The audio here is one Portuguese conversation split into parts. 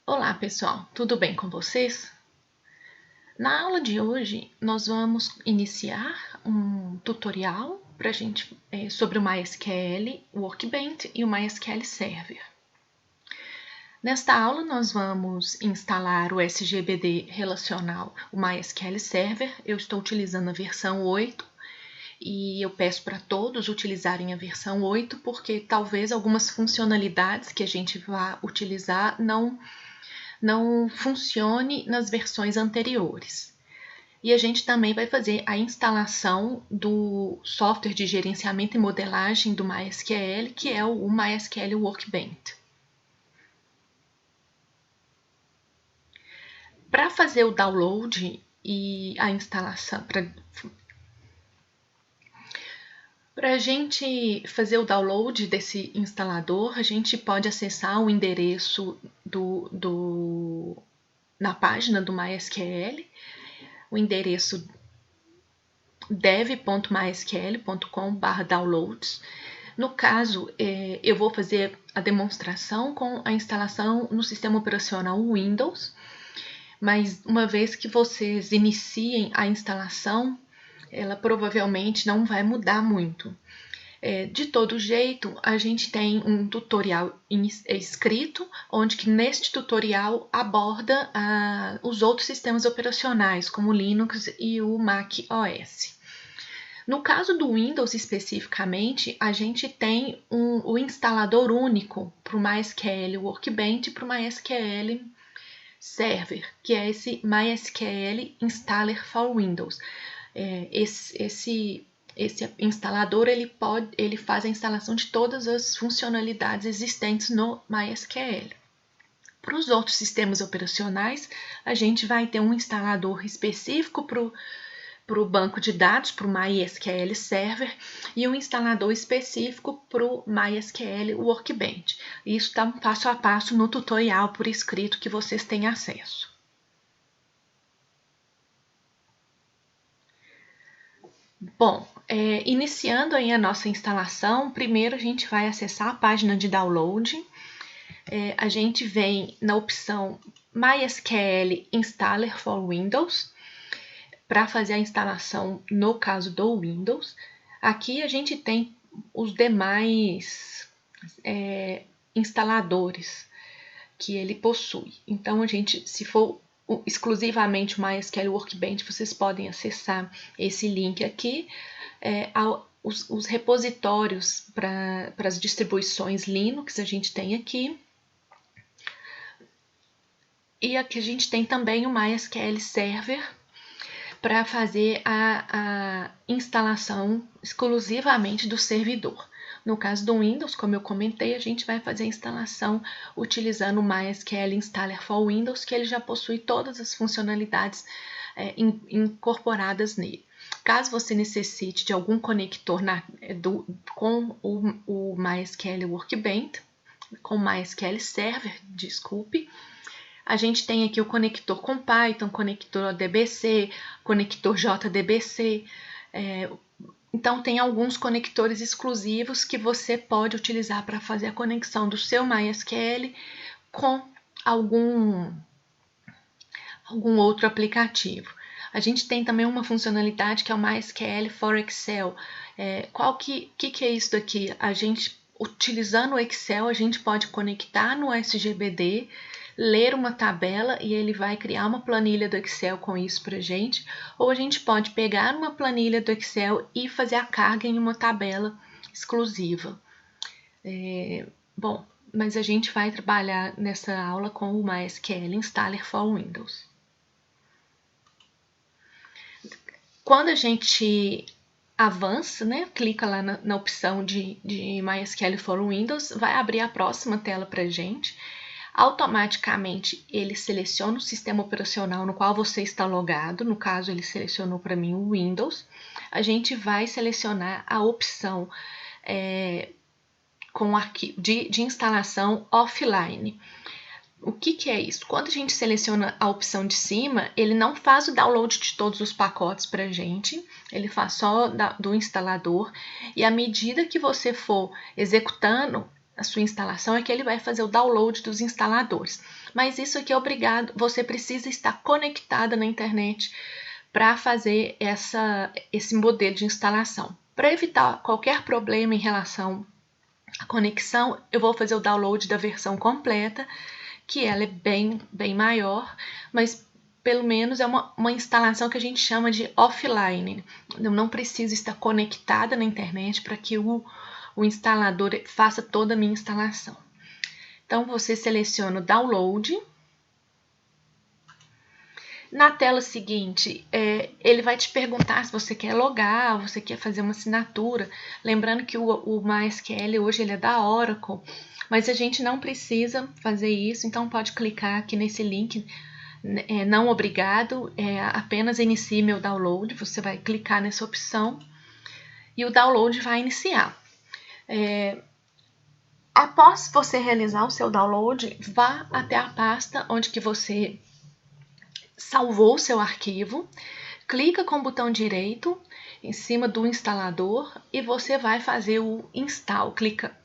Olá pessoal, tudo bem com vocês? Na aula de hoje nós vamos iniciar um tutorial sobre o MySQL Workbench e o MySQL Server. Nesta aula nós vamos instalar o SGBD relacional, o MySQL Server. Eu estou utilizando a versão 8 e eu peço para todos utilizarem a versão 8 porque talvez algumas funcionalidades que a gente vá utilizar não funcione nas versões anteriores. E a gente também vai fazer a instalação do software de gerenciamento e modelagem do MySQL, que é o MySQL Workbench. Para fazer o download e a instalação, para a gente fazer o download desse instalador, a gente pode acessar o endereço na página do MySQL, o endereço dev.mysql.com/downloads. No caso, eu vou fazer a demonstração com a instalação no sistema operacional Windows, mas uma vez que vocês iniciem a instalação, ela provavelmente não vai mudar muito. De todo jeito, a gente tem um tutorial escrito, onde que neste tutorial aborda os outros sistemas operacionais, como o Linux e o Mac OS. No caso do Windows especificamente, a gente tem o instalador único para o MySQL Workbench e para o MySQL Server, que é esse MySQL Installer for Windows. Esse instalador ele faz a instalação de todas as funcionalidades existentes no MySQL. Para os outros sistemas operacionais, a gente vai ter um instalador específico para o banco de dados, para o MySQL Server, e um instalador específico para o MySQL Workbench. Isso está passo a passo no tutorial por escrito que vocês têm acesso. Bom, iniciando aí a nossa instalação, primeiro a gente vai acessar a página de download. A gente vem na opção MySQL Installer for Windows, para fazer a instalação no caso do Windows. Aqui a gente tem os demais instaladores que ele possui. Então, se for exclusivamente o MySQL Workbench, vocês podem acessar esse link aqui. Os repositórios para as distribuições Linux a gente tem aqui. E aqui a gente tem também o MySQL Server para fazer a instalação exclusivamente do servidor. No caso do Windows, como eu comentei, a gente vai fazer a instalação utilizando o MySQL Installer for Windows, que ele já possui todas as funcionalidades incorporadas nele. Caso você necessite de algum conector com o MySQL Workbench, com o MySQL Server, desculpe, a gente tem aqui o conector com Python, conector ODBC, conector JDBC. Então, tem alguns conectores exclusivos que você pode utilizar para fazer a conexão do seu MySQL com algum outro aplicativo. A gente tem também uma funcionalidade que é o MySQL for Excel. Que é isso daqui? Utilizando o Excel, a gente pode conectar no SGBD, ler uma tabela e ele vai criar uma planilha do Excel com isso para a gente, ou a gente pode pegar uma planilha do Excel e fazer a carga em uma tabela exclusiva. Mas a gente vai trabalhar nessa aula com o MySQL Installer for Windows. Quando a gente avança, clica lá na opção de MySQL for Windows, vai abrir a próxima tela para a gente. Automaticamente ele seleciona o sistema operacional no qual você está logado, no caso ele selecionou para mim o Windows. A gente vai selecionar a opção de instalação offline. O que é isso? Quando a gente seleciona a opção de cima, ele não faz o download de todos os pacotes para a gente, ele faz só do instalador, e à medida que você for executando a sua instalação, é que ele vai fazer o download dos instaladores. Mas isso aqui é obrigado, você precisa estar conectada na internet para fazer esse modelo de instalação. Para evitar qualquer problema em relação à conexão, eu vou fazer o download da versão completa, que ela é bem maior, mas pelo menos é uma instalação que a gente chama de offline. Eu não preciso estar conectada na internet para que o instalador faça toda a minha instalação. Então, você seleciona o download. Na tela seguinte, ele vai te perguntar se você quer logar, você quer fazer uma assinatura. Lembrando que o MySQL hoje ele é da Oracle, mas a gente não precisa fazer isso, então pode clicar aqui nesse link, não obrigado, apenas inicie meu download. Você vai clicar nessa opção e o download vai iniciar. Após você realizar o seu download, vá até a pasta onde que você salvou o seu arquivo, clica com o botão direito em cima do instalador e você vai fazer o install.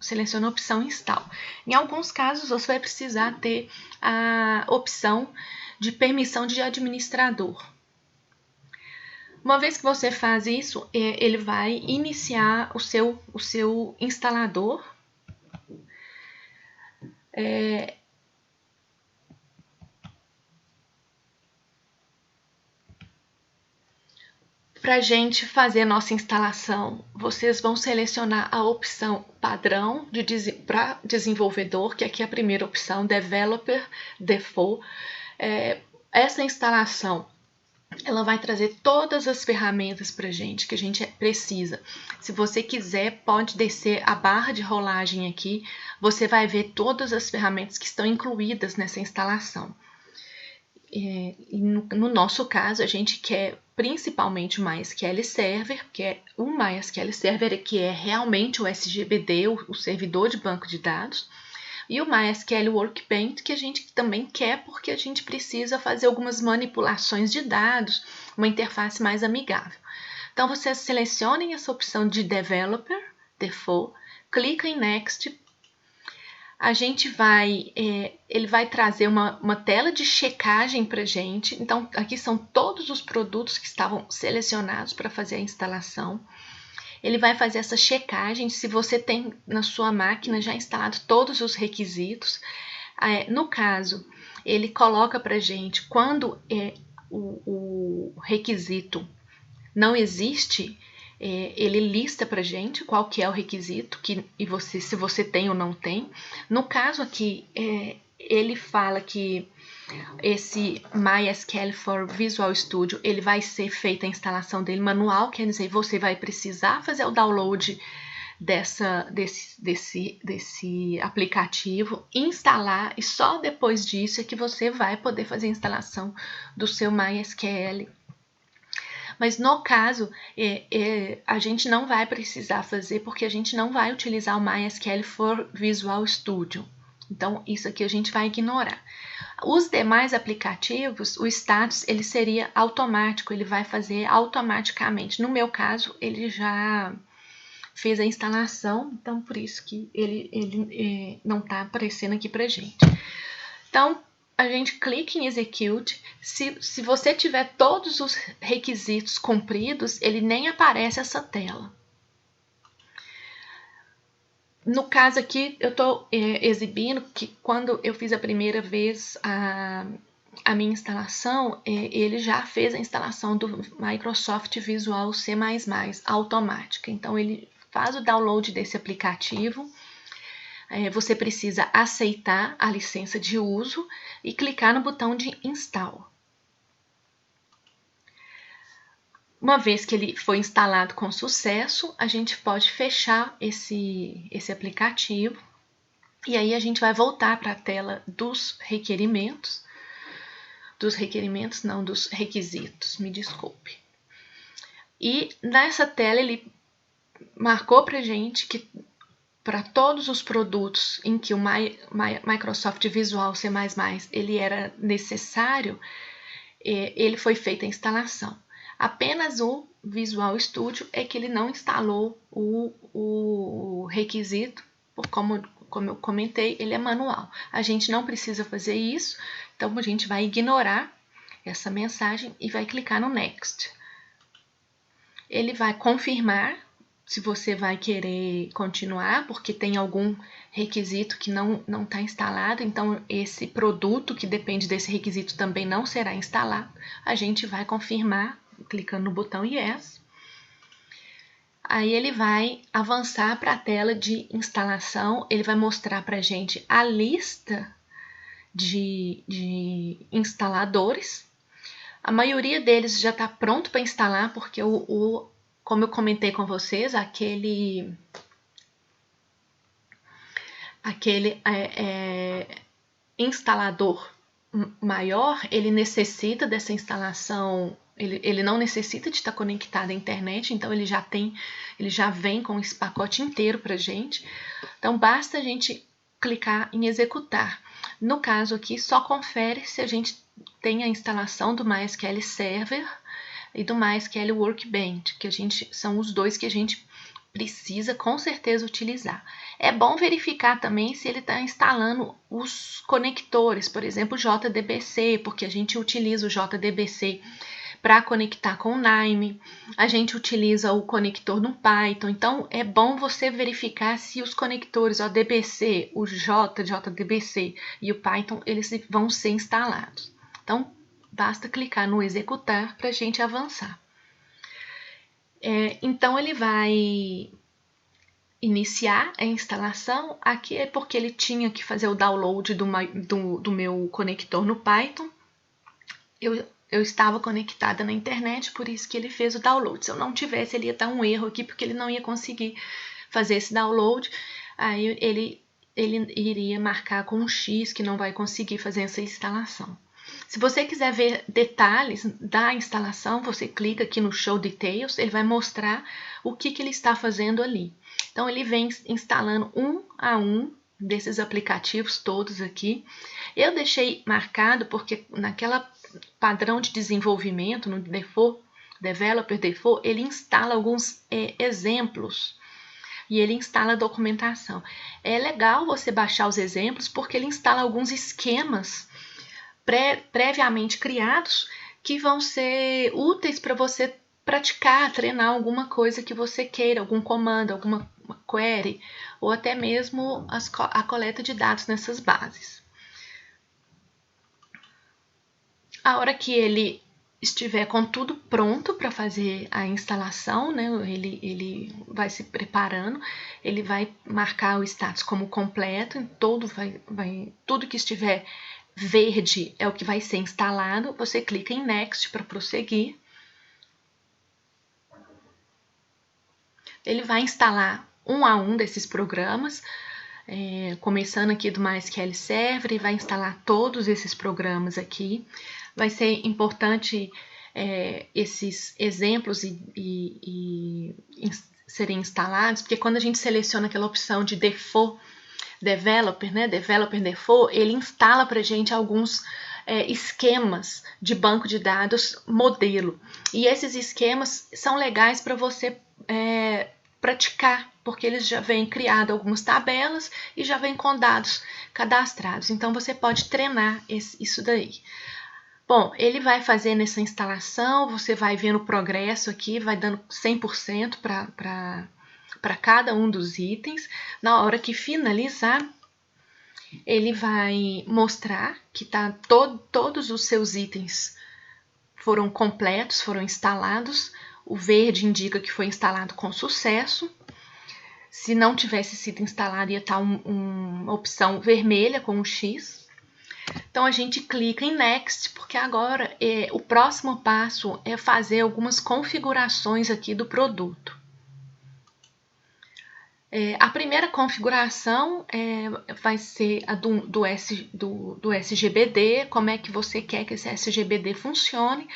Seleciona a opção install. Em alguns casos você vai precisar ter a opção de permissão de administrador. Uma vez que você faz isso, ele vai iniciar o seu instalador. Para a gente fazer a nossa instalação, vocês vão selecionar a opção padrão para desenvolvedor, que aqui é a primeira opção, Developer Default. Essa instalação ela vai trazer todas as ferramentas para a gente que a gente precisa. Se você quiser, pode descer a barra de rolagem aqui, você vai ver todas as ferramentas que estão incluídas nessa instalação. No nosso caso, a gente quer principalmente o MySQL Server, que é o MySQL Server, que é realmente o SGBD, o servidor de banco de dados, e o MySQL Workbench, que a gente também quer porque a gente precisa fazer algumas manipulações de dados, uma interface mais amigável. Então, vocês selecionem essa opção de Developer Default, clica em Next. A gente ele vai trazer uma tela de checagem para a gente. Então, aqui são todos os produtos que estavam selecionados para fazer a instalação. Ele vai fazer essa checagem se você tem na sua máquina já instalado todos os requisitos. No caso, ele coloca para a gente quando o requisito não existe, ele lista para a gente qual que é o requisito se você tem ou não tem. No caso aqui, ele fala que esse MySQL for Visual Studio, ele vai ser feita a instalação dele manual, quer dizer, você vai precisar fazer o download desse aplicativo, instalar, e só depois disso é que você vai poder fazer a instalação do seu MySQL. Mas no caso, a gente não vai precisar fazer, porque a gente não vai utilizar o MySQL for Visual Studio. Então, isso aqui a gente vai ignorar. Os demais aplicativos, o status, ele seria automático, ele vai fazer automaticamente. No meu caso, ele já fez a instalação, então por isso que ele não está aparecendo aqui pra gente. Então, a gente clica em Execute. Se você tiver todos os requisitos cumpridos, ele nem aparece essa tela. No caso aqui, eu estou exibindo que quando eu fiz a primeira vez a minha instalação, ele já fez a instalação do Microsoft Visual C++ automática. Então, ele faz o download desse aplicativo. Você precisa aceitar a licença de uso e clicar no botão de Install. Uma vez que ele foi instalado com sucesso, a gente pode fechar esse aplicativo e aí a gente vai voltar para a tela dos requisitos, me desculpe. E nessa tela ele marcou para a gente que para todos os produtos em que o Microsoft Visual C++ ele era necessário, ele foi feita a instalação. Apenas o Visual Studio é que ele não instalou o requisito, como como eu comentei, ele é manual. A gente não precisa fazer isso, então a gente vai ignorar essa mensagem e vai clicar no Next. Ele vai confirmar se você vai querer continuar, porque tem algum requisito que não está instalado, então esse produto que depende desse requisito também não será instalado. A gente vai confirmar clicando no botão Yes. Aí ele vai avançar para a tela de instalação, ele vai mostrar para a gente a lista de instaladores. A maioria deles já está pronto para instalar, porque como eu comentei com vocês, aquele instalador maior, ele necessita dessa instalação, ele não necessita de estar conectado à internet, então ele já vem com esse pacote inteiro para a gente. Então basta a gente clicar em executar. No caso aqui, só confere se a gente tem a instalação do MySQL Server e do MySQL Workbench, que são os dois que a gente precisa com certeza utilizar. É bom verificar também se ele está instalando os conectores, por exemplo, o JDBC, porque a gente utiliza o JDBC para conectar com o Nime, a gente utiliza o conector no Python, então é bom você verificar se os conectores, o DBC, o JDBC e o Python, eles vão ser instalados. Então, basta clicar no executar para a gente avançar. Então, ele vai iniciar a instalação. Aqui é porque ele tinha que fazer o download do meu conector no Python. Eu estava conectada na internet, por isso que ele fez o download. Se eu não tivesse, ele ia dar um erro aqui, porque ele não ia conseguir fazer esse download. Aí ele iria marcar com um X que não vai conseguir fazer essa instalação. Se você quiser ver detalhes da instalação, você clica aqui no Show Details, ele vai mostrar o que ele está fazendo ali. Então, ele vem instalando um a um desses aplicativos todos aqui. Eu deixei marcado porque naquela padrão de desenvolvimento, no Developer Default, ele instala alguns exemplos e ele instala a documentação. É legal você baixar os exemplos porque ele instala alguns esquemas previamente criados que vão ser úteis para você praticar, treinar alguma coisa que você queira, algum comando, alguma query, ou até mesmo a coleta de dados nessas bases. A hora que ele estiver com tudo pronto para fazer a instalação, né, ele vai se preparando, ele vai marcar o status como completo, tudo que estiver verde é o que vai ser instalado, você clica em Next para prosseguir. Ele vai instalar um a um desses programas, começando aqui do MySQL Server, e vai instalar todos esses programas aqui. Vai ser importante esses exemplos serem instalados, porque quando a gente seleciona aquela opção de Default Developer, né, Developer Default, ele instala para a gente alguns esquemas de banco de dados modelo. E esses esquemas são legais para você praticar, porque eles já vêm criado algumas tabelas e já vêm com dados cadastrados. Então, você pode treinar isso daí. Bom, ele vai fazer nessa instalação, você vai vendo o progresso aqui, vai dando 100% para cada um dos itens. Na hora que finalizar, ele vai mostrar que todos os seus itens foram completos, foram instalados. O verde indica que foi instalado com sucesso. Se não tivesse sido instalado, ia estar uma opção vermelha com um X. Então, a gente clica em Next, porque agora o próximo passo é fazer algumas configurações aqui do produto. A primeira configuração vai ser a do SGBD, como é que você quer que esse SGBD funcione.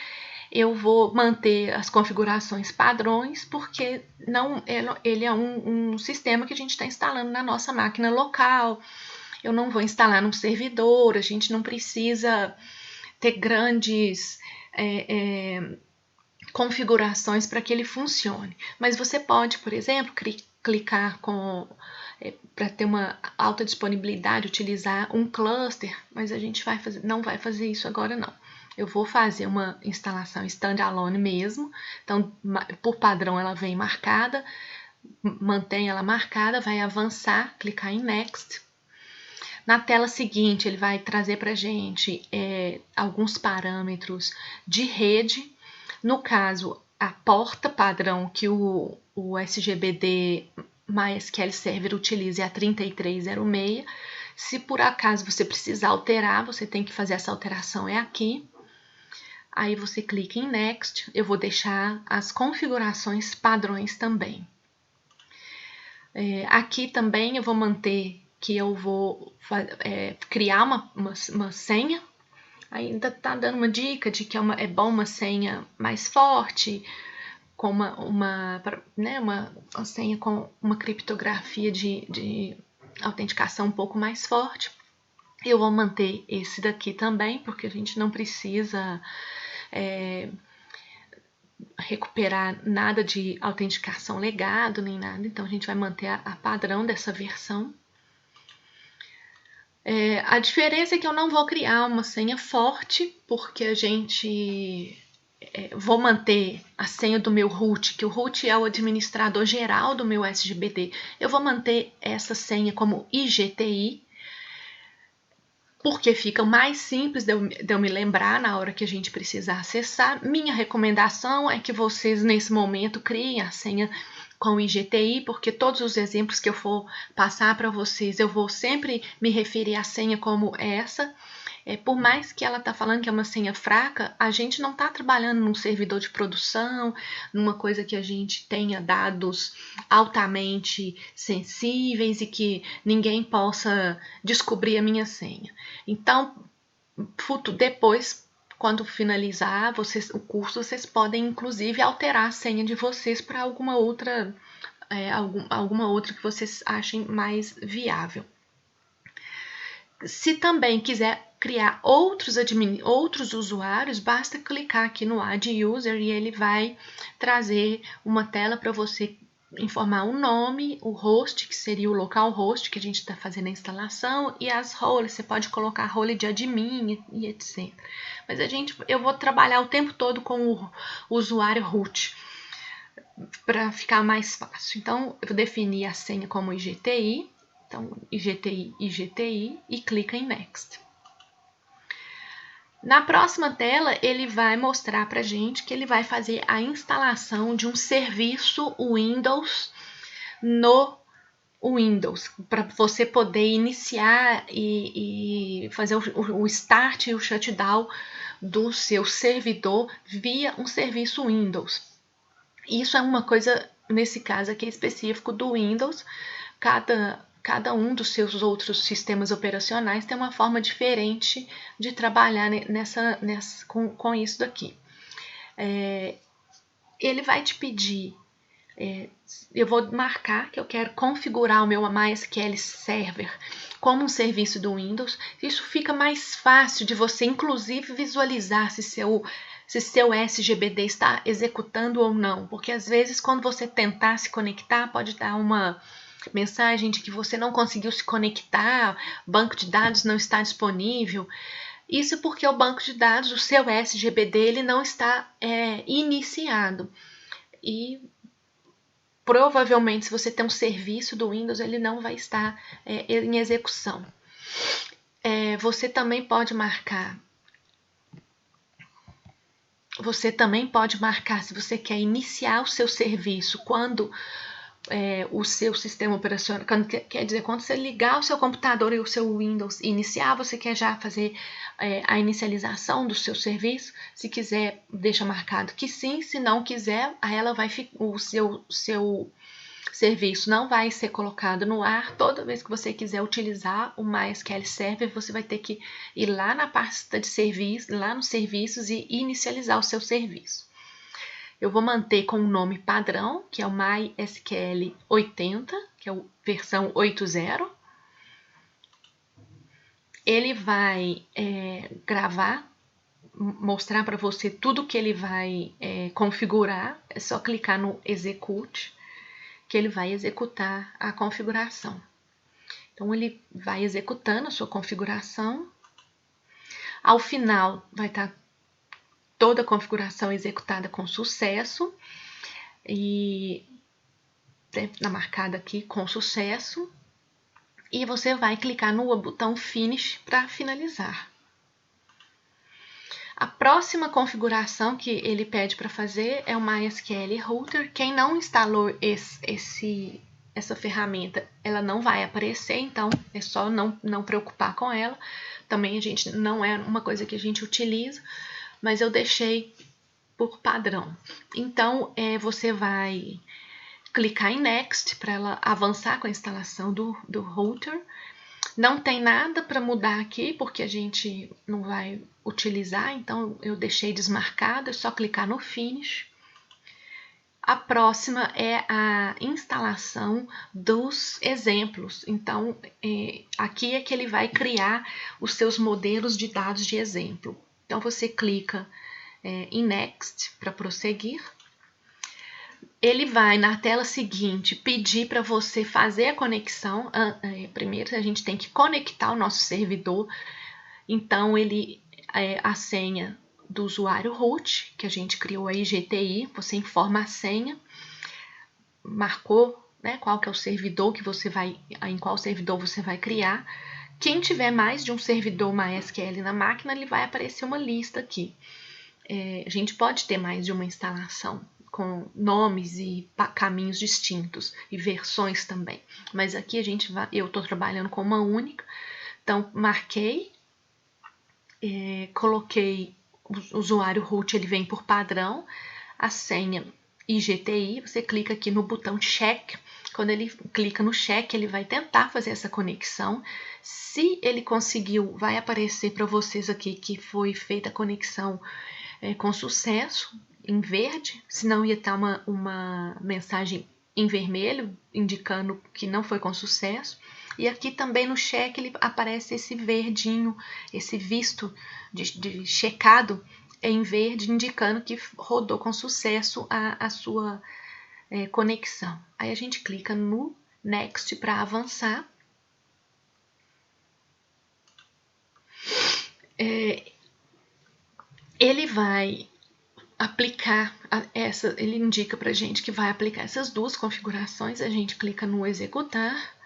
Eu vou manter as configurações padrões, porque ele é um sistema que a gente está instalando na nossa máquina local. Eu não vou instalar num servidor, a gente não precisa ter grandes configurações para que ele funcione. Mas você pode, por exemplo, clicar com para ter uma alta disponibilidade, utilizar um cluster, mas a gente não vai fazer isso agora não. Eu vou fazer uma instalação standalone mesmo, então por padrão ela vem marcada, mantém ela marcada, vai avançar, clicar em Next. Na tela seguinte ele vai trazer para a gente alguns parâmetros de rede, no caso a porta padrão que o SGBD MySQL Server utiliza é a 3306. Se por acaso você precisar alterar, você tem que fazer essa alteração aqui. Aí você clica em Next. Eu vou deixar as configurações padrões também. Aqui também eu vou manter que eu vou criar uma senha. Ainda tá dando uma dica de que é bom uma senha mais forte, com uma senha com uma criptografia de autenticação um pouco mais forte. Eu vou manter esse daqui também, porque a gente não precisa recuperar nada de autenticação legado, nem nada. Então, a gente vai manter a padrão dessa versão. A diferença é que eu não vou criar uma senha forte, porque vou manter a senha do meu root, que o root é o administrador geral do meu SGBD. Eu vou manter essa senha como IGTI, porque fica mais simples de eu me lembrar na hora que a gente precisar acessar. Minha recomendação é que vocês, nesse momento, criem a senha com IGTI, porque todos os exemplos que eu for passar para vocês, eu vou sempre me referir à senha como essa. Por mais que ela está falando que é uma senha fraca, a gente não está trabalhando num servidor de produção, numa coisa que a gente tenha dados altamente sensíveis e que ninguém possa descobrir a minha senha. Então, depois, quando finalizar o curso, vocês podem inclusive alterar a senha de vocês para alguma outra que vocês achem mais viável. Se também quiser criar outros usuários, basta clicar aqui no Add User e ele vai trazer uma tela para você informar o nome, o host, que seria o localhost que a gente está fazendo a instalação, e as roles, você pode colocar role de admin e etc. Mas eu vou trabalhar o tempo todo com o usuário root, para ficar mais fácil. Então, eu vou definir a senha como IGTI, então IGTI e clica em Next. Na próxima tela, ele vai mostrar para a gente que ele vai fazer a instalação de um serviço Windows no Windows, para você poder iniciar e fazer o start e o shutdown do seu servidor via um serviço Windows. Isso é uma coisa, nesse caso aqui específico do Windows. Cada um dos seus outros sistemas operacionais tem uma forma diferente de trabalhar com isso daqui. Ele vai te pedir, eu vou marcar que eu quero configurar o meu MySQL Server como um serviço do Windows. Isso fica mais fácil de você, inclusive, visualizar se seu SGBD está executando ou não, porque às vezes quando você tentar se conectar pode dar uma mensagem de que você não conseguiu se conectar, banco de dados não está disponível. Isso porque o banco de dados, o seu SGBD, ele não está iniciado. E provavelmente, se você tem um serviço do Windows, ele não vai estar em execução. Você também pode marcar se você quer iniciar o seu serviço quando o seu sistema operacional, quer dizer, quando você ligar o seu computador e o seu Windows iniciar, você quer já fazer a inicialização do seu serviço. Se quiser, deixa marcado que sim. Se não quiser, o seu serviço não vai ser colocado no ar. Toda vez que você quiser utilizar o MySQL Server, você vai ter que ir lá na pasta de serviço, lá nos serviços e inicializar o seu serviço. Eu vou manter com o nome padrão, que é o MySQL 80, que é a versão 8.0. Ele vai mostrar para você tudo que ele vai configurar. É só clicar no Execute, que ele vai executar a configuração. Então, ele vai executando a sua configuração. Ao final, vai estar toda a configuração executada com sucesso. E na marcada aqui, com sucesso. E você vai clicar no botão Finish para finalizar. A próxima configuração que ele pede para fazer é o MySQL Router. Quem não instalou essa ferramenta, ela não vai aparecer, então é só não preocupar com ela. Também não é uma coisa que a gente utiliza, mas eu deixei por padrão. Então, você vai clicar em Next para ela avançar com a instalação do router. Não tem nada para mudar aqui, porque a gente não vai utilizar, então eu deixei desmarcado, é só clicar no Finish. A próxima é a instalação dos exemplos. Então, aqui é que ele vai criar os seus modelos de dados de exemplo. Então, você clica em Next para prosseguir. Ele vai, na tela seguinte, pedir para você fazer a conexão. Primeiro, a gente tem que conectar o nosso servidor. Então, a senha do usuário root, que a gente criou aí, GTI, você informa a senha, marcou, né, qual que é o servidor em qual servidor você vai criar. Quem tiver mais de um servidor MySQL na máquina, ele vai aparecer uma lista aqui. A gente pode ter mais de uma instalação, com nomes e caminhos distintos e versões também. Mas aqui eu estou trabalhando com uma única. Então, marquei, coloquei o usuário root, ele vem por padrão, a senha IGTI, você clica aqui no botão check. Quando ele clica no check, ele vai tentar fazer essa conexão. Se ele conseguiu, vai aparecer para vocês aqui que foi feita a conexão com sucesso, em verde, senão ia estar uma mensagem em vermelho, indicando que não foi com sucesso. E aqui também no check ele aparece esse verdinho, esse visto de checado em verde, indicando que rodou com sucesso a sua conexão. Aí a gente clica no Next para avançar. Ele vai aplicar ele indica para a gente que vai aplicar essas duas configurações. A gente clica no executar.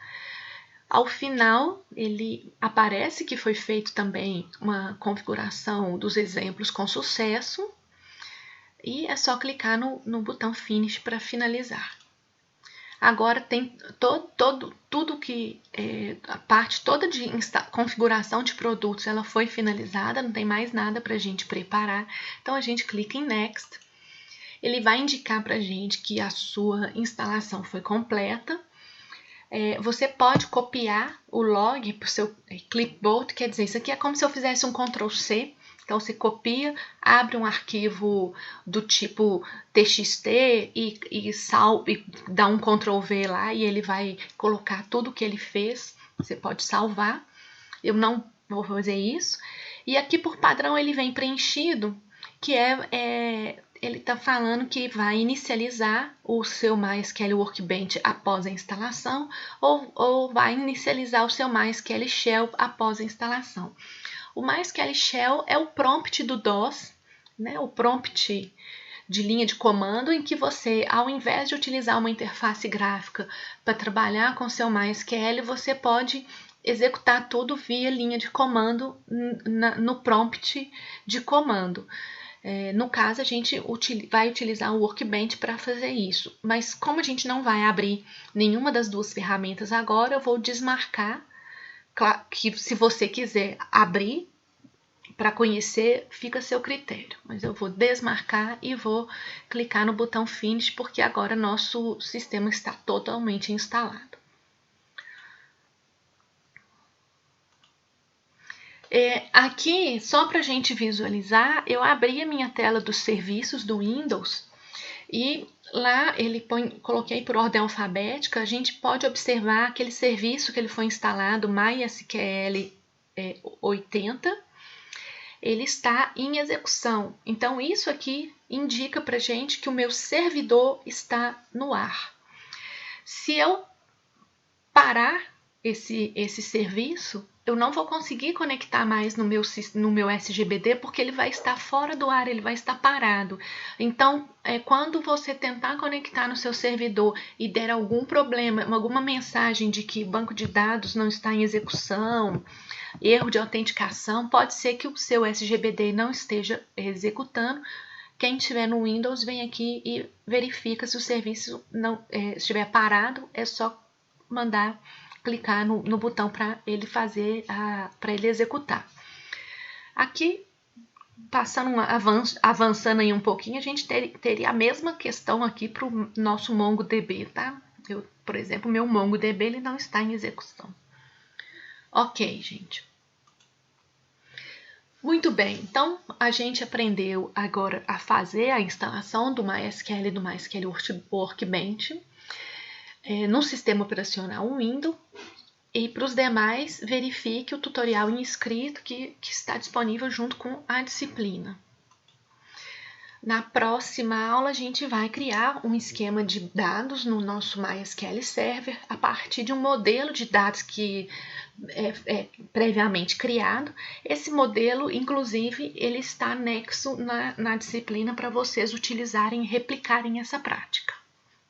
Ao final, ele aparece que foi feito também uma configuração dos exemplos com sucesso. E é só clicar no botão Finish para finalizar. Agora tem tudo que a parte toda de configuração de produtos, ela foi finalizada, não tem mais nada para a gente preparar. Então a gente clica em Next. Ele vai indicar para a gente que a sua instalação foi completa. Você pode copiar o log para o seu clipboard, quer dizer, isso aqui é como se eu fizesse um Ctrl+C. Então, você copia, abre um arquivo do tipo TXT e dá um Ctrl+V lá e ele vai colocar tudo que ele fez. Você pode salvar. Eu não vou fazer isso. E aqui, por padrão, ele vem preenchido, que ele está falando que vai inicializar o seu MySQL Workbench após a instalação ou vai inicializar o seu MySQL Shell após a instalação. O MySQL Shell é o prompt do DOS, né? O prompt de linha de comando em que você, ao invés de utilizar uma interface gráfica para trabalhar com seu MySQL, você pode executar tudo via linha de comando no prompt de comando. No caso, a gente vai utilizar o Workbench para fazer isso. Mas como a gente não vai abrir nenhuma das duas ferramentas agora, eu vou desmarcar. Claro que se você quiser abrir para conhecer, fica a seu critério. Mas eu vou desmarcar e vou clicar no botão Finish, porque agora nosso sistema está totalmente instalado. Aqui, só para a gente visualizar, eu abri a minha tela dos serviços do Windows e lá coloquei por ordem alfabética. A gente pode observar aquele serviço que ele foi instalado, MySQL 80, ele está em execução. Então, isso aqui indica para a gente que o meu servidor está no ar. Se eu parar esse serviço, eu não vou conseguir conectar mais no meu SGBD, porque ele vai estar fora do ar, ele vai estar parado. Então, quando você tentar conectar no seu servidor e der algum problema, alguma mensagem de que o banco de dados não está em execução, erro de autenticação, pode ser que o seu SGBD não esteja executando. Quem estiver no Windows vem aqui e verifica se o serviço não estiver parado, é só clicar no botão para ele para ele executar. Aqui, avançando aí um pouquinho, a gente teria a mesma questão aqui para o nosso MongoDB, tá? Por exemplo, o meu MongoDB ele não está em execução. Ok, gente. Muito bem, então a gente aprendeu agora a fazer a instalação do MySQL e do MySQL Workbench no sistema operacional Windows. E para os demais, verifique o tutorial inscrito que está disponível junto com a disciplina. Na próxima aula, a gente vai criar um esquema de dados no nosso MySQL Server a partir de um modelo de dados que é previamente criado. Esse modelo, inclusive, ele está anexo na disciplina para vocês utilizarem e replicarem essa prática.